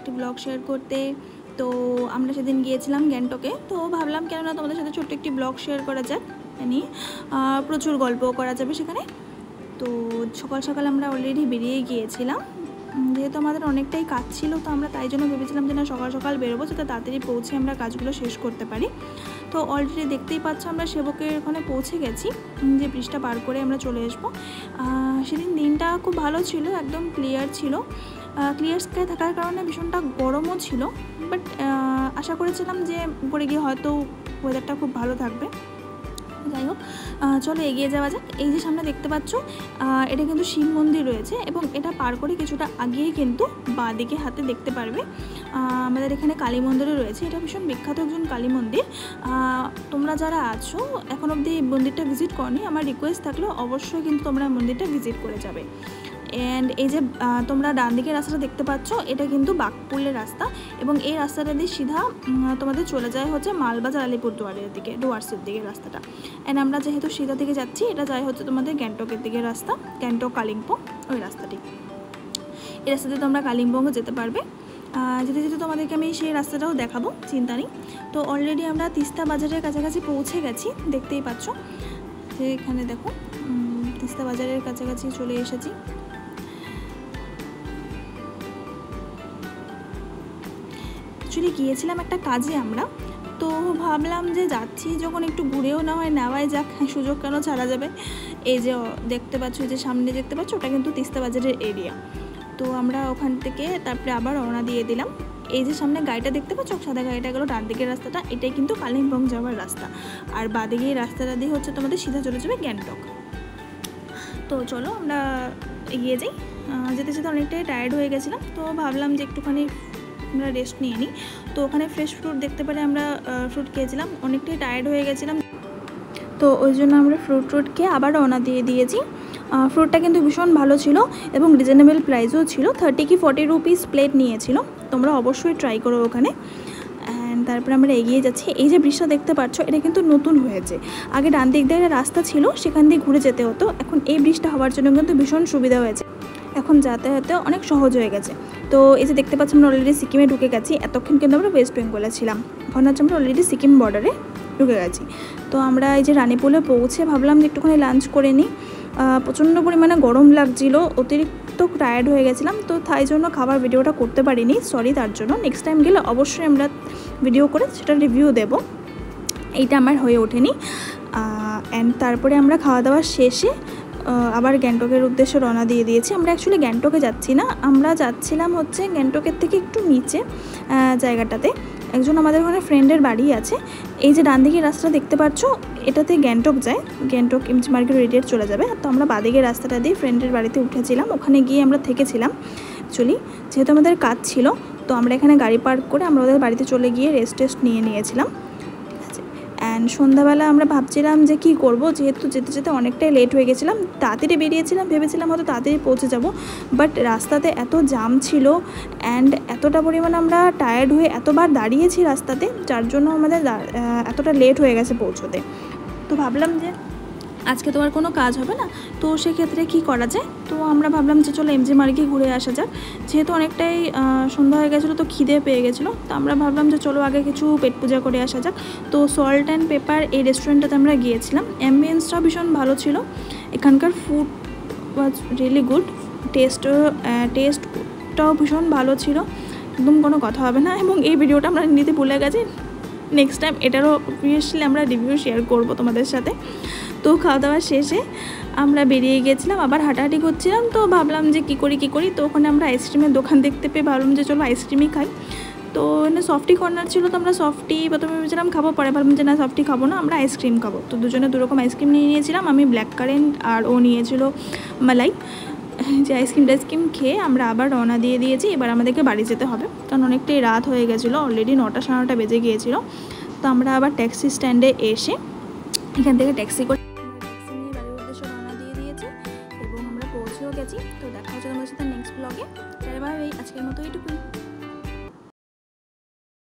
একটি blog share করতে। তো আমরা সেদিন গিয়েছিলাম গ্যাংটকে, তো ভাবলাম কেননা তোমাদের সাথে ছোট্ট একটি ব্লগ শেয়ার করা যাক, নিয়ে প্রচুর গল্প করা যাবে সেখানে। তো সকাল সকাল আমরা অলরেডি বেরিয়ে গিয়েছিলাম, যেহেতু আমাদের অনেকটাই কাজ ছিল, তো আমরা তাই জন্য ভেবেছিলাম যে না সকাল সকাল বেরোবো, যাতে তাড়াতাড়ি পৌঁছে আমরা কাজগুলো শেষ করতে পারি। তো অলরেডি দেখতেই পাচ্ছ আমরা সেবকের ওখানে পৌঁছে গেছি, যে ব্রিজটা পার করে আমরা চলে আসবো। সেদিন দিনটা খুব ভালো ছিল, একদম ক্লিয়ার ছিল। ক্লিয়ার স্কাই থাকার কারণে ভীষণটা গরমও ছিল, বাট আশা করেছিলাম যে উপরে গিয়ে হয়তো ওয়েদারটা খুব ভালো থাকবে। যাই হোক, চলো এগিয়ে যাওয়া যাক। এই যে সামনে দেখতে পাচ্ছ, এটা কিন্তু শিব মন্দির রয়েছে, এবং এটা পার করে কিছুটা আগিয়ে কিন্তু বাঁ দিকে হাতে দেখতে পারবে আমাদের এখানে কালী মন্দিরও রয়েছে। এটা ভীষণ বিখ্যাত একজন কালী মন্দির। তোমরা যারা আছো এখন অবধি মন্দিরটা ভিজিট করনি, আমার রিকোয়েস্ট থাকলেও অবশ্যই কিন্তু তোমরা মন্দিরটা ভিজিট করে যাবে। অ্যান্ড এই যে তোমরা ডান দিকের রাস্তাটা দেখতে পাচ্ছ, এটা কিন্তু বাঘপুলের রাস্তা, এবং এই রাস্তাটা দিয়ে সিধা তোমাদের চলে যায় হচ্ছে মালবাজার আলিপুরদুয়ারের দিকে, ডুয়ার্সের দিকে রাস্তাটা। অ্যান্ড আমরা যেহেতু সিধা দিকে যাচ্ছি, এটা যায় হচ্ছে তোমাদের গ্যাংটকের দিকে রাস্তা, গ্যাংটক কালিম্পং ওই রাস্তাটি। এই রাস্তাতে তোমরা কালিম্পংও যেতে পারবে। যেতে যেতে তোমাদেরকে আমি সেই রাস্তাটাও দেখাবো, চিন্তা নেই। তো অলরেডি আমরা তিস্তা বাজারের কাছাকাছি পৌঁছে গেছি, দেখতেই পাচ্ছ যে এখানে দেখো তিস্তা বাজারের কাছাকাছি চলে এসেছি। অ্যাকচুয়ালি গিয়েছিলাম একটা কাজে আমরা, তো ভাবলাম যে যাচ্ছি যখন একটু ঘুরেও না হয় নেওয়াই যাক, সুযোগ কেন ছাড়া যাবে। এই যে দেখতে পাচ্ছ, যে সামনে দেখতে পাচ্ছ, ওটা কিন্তু তিস্তা বাজারের এরিয়া। তো আমরা ওখান থেকে তারপরে আবার রওনা দিয়ে দিলাম। এই যে সামনে গাড়িটা দেখতে পাচ্ছ, সাদা গাড়িটা গেলো ডান দিকের রাস্তাটা, এটাই কিন্তু কালিম্পং যাওয়ার রাস্তা। আর বাঁদিকে এই রাস্তাটা দিয়ে হচ্ছে তোমাদের সিধা চলে যাবে গ্যাংটক। তো চলো আমরা এগিয়ে যাই। যেতে যেতে অনেকটাই টায়ার্ড হয়ে গেছিলাম, তো ভাবলাম যে একটুখানি আমরা রেস্ট নিয়ে নিই। তো ওখানে ফ্রেশ ফ্রুট দেখতে পারে আমরা ফ্রুট খেয়েছিলাম, অনেকটাই টায়ার্ড হয়ে গেছিলাম, তো ওই জন্য আমরা ফ্রুট খেয়ে আবার রওনা দিয়ে দিয়েছি। ফ্রুটটা কিন্তু ভীষণ ভালো ছিল এবং রিজনেবল প্রাইসও ছিল, 30 কি 40 রুপিস প্লেট নিয়েছিল। তোমরা অবশ্যই ট্রাই করো ওখানে। অ্যান্ড তারপরে আমরা এগিয়ে যাচ্ছি। এই যে ব্রিজটা দেখতে পাচ্ছ, এটা কিন্তু নতুন হয়েছে। আগে ডান দিক দিয়ে রাস্তা ছিল, সেখান দিয়ে ঘুরে যেতে হতো। এখন এই ব্রিজটা হওয়ার জন্য কিন্তু ভীষণ সুবিধা হয়েছে, এখন যাতায়াতে অনেক সহজ হয়ে গেছে। তো এই যে দেখতে পাচ্ছি আমরা অলরেডি সিকিমে ঢুকে গেছি। এতক্ষণ কিন্তু আমরা ওয়েস্ট বেঙ্গলে ছিলাম, এখন হচ্ছে আমরা অলরেডি সিকিম বর্ডারে ঢুকে গেছি। তো আমরা এই যে রানীপুলে পৌঁছে ভাবলাম যে একটুখানি লাঞ্চ করে নিই। প্রচণ্ড পরিমাণে গরম লাগছিল, অতিরিক্ত টায়ার্ড হয়ে গেছিলাম, তো তাই জন্য খাবার ভিডিওটা করতে পারিনি, সরি তার জন্য। নেক্সট টাইম গেলে অবশ্যই আমরা ভিডিও করে সেটা রিভিউ দেব, এইটা আমার হয়ে ওঠেনি। অ্যান্ড তারপরে আমরা খাওয়া দাওয়া শেষে আবার গ্যাংটকের উদ্দেশ্যে রওনা দিয়ে দিয়েছি। আমরা অ্যাকচুয়ালি গ্যাংটকে যাচ্ছি না, আমরা যাচ্ছিলাম হচ্ছে গ্যাংটকের থেকে একটু নিচে জায়গাটাতে। একজন আমাদের ওখানে ফ্রেন্ডের বাড়ি আছে। এই যে ডান দিকে রাস্তাটা দেখতে পাচ্ছ, এটাতে গ্যাংটক যায়, গ্যাংটক এমজি মার্কেট রেডিয়েট চলে যাবে। তো আমরা বাদিকের রাস্তাটা দিয়ে ফ্রেন্ডের বাড়িতে উঠেছিলাম, ওখানে গিয়ে আমরা থেকেছিলাম। অ্যাকচুয়ালি যেহেতু আমাদের কাজ ছিল, তো আমরা এখানে গাড়ি পার্ক করে আমরা ওদের বাড়িতে চলে গিয়ে রেস্ট নিয়ে নিয়েছিলাম। অ্যান্ড সন্ধ্যাবেলা আমরা ভাবছিলাম যে কী করবো, যেহেতু যেতে যেতে অনেকটাই লেট হয়ে গেছিলাম, তাড়াতাড়ি বেরিয়েছিলাম, ভেবেছিলাম হয়তো তাড়াতাড়ি পৌঁছে যাব, বাট রাস্তাতে এত জাম ছিল অ্যান্ড এতটা পরিমাণ আমরা টায়ার্ড হয়ে এতবার দাঁড়িয়েছি রাস্তাতে, যার জন্য আমাদের এতটা লেট হয়ে গেছে পৌঁছতে। তো ভাবলাম যে আজকে তো আর কোনো কাজ হবে না, তো সেক্ষেত্রে কি করা যায়। তো আমরা ভাবলাম যে চলো এমজি মার্কে ঘুরে আসা যাক, যেহেতু অনেকটাই সন্ধ্যা হয়ে গেছিলো, তো খিদে পেয়ে গেছিলো। তো আমরা ভাবলাম যে চলো আগে কিছু পেট পূজা করে আসা যাক। তো সল্ট অ্যান্ড পেপার এই রেস্টুরেন্টটাতে আমরা গিয়েছিলাম, অ্যাম্বিয়েন্সটাও ভীষণ ভালো ছিল, এখানকার ফুড ওয়াজ রিয়েলি গুড, টেস্টটাও ভীষণ ভালো ছিল, একদম কোনো কথা হবে না। এবং এই ভিডিওটা আমরা নিতে ভুলে গেছি, নেক্সট টাইম এটারও অবভিয়াসলি আমরা রিভিউ শেয়ার করব তোমাদের সাথে। তো খাওয়া দাওয়া শেষে আমরা বেরিয়ে গিয়েছিলাম, আবার হাঁটাহাঁটি করছিলাম। তো ভাবলাম যে কী করি, তো ওখানে আমরা আইসক্রিমের দোকান দেখতে পেয়ে ভাবলাম যে চলো আইসক্রিমই খাই। তো এখানে সফটি কর্নার ছিল, তো আমরা সফটি প্রথমে ভেবেছিলাম খাবো, পরে ভাবলাম যে না সফটি খাবো না, আমরা আইসক্রিম খাবো। তো দুজনে দুরকম আইসক্রিম নিয়ে নিয়েছিলাম, আমি ব্ল্যাক কারেন্ট আর ও নিয়েছিল মালাই। যে আইসক্রিম খেয়ে আমরা আবার রওনা দিয়ে দিয়েছি। এবার আমাদেরকে বাড়ি যেতে হবে, কারণ অনেকটাই রাত হয়ে গেছিলো, অলরেডি 9টা 9:30 বেজে গিয়েছিলো। তো আমরা আবার ট্যাক্সি স্ট্যান্ডে এসে এখান থেকে ট্যাক্সি করে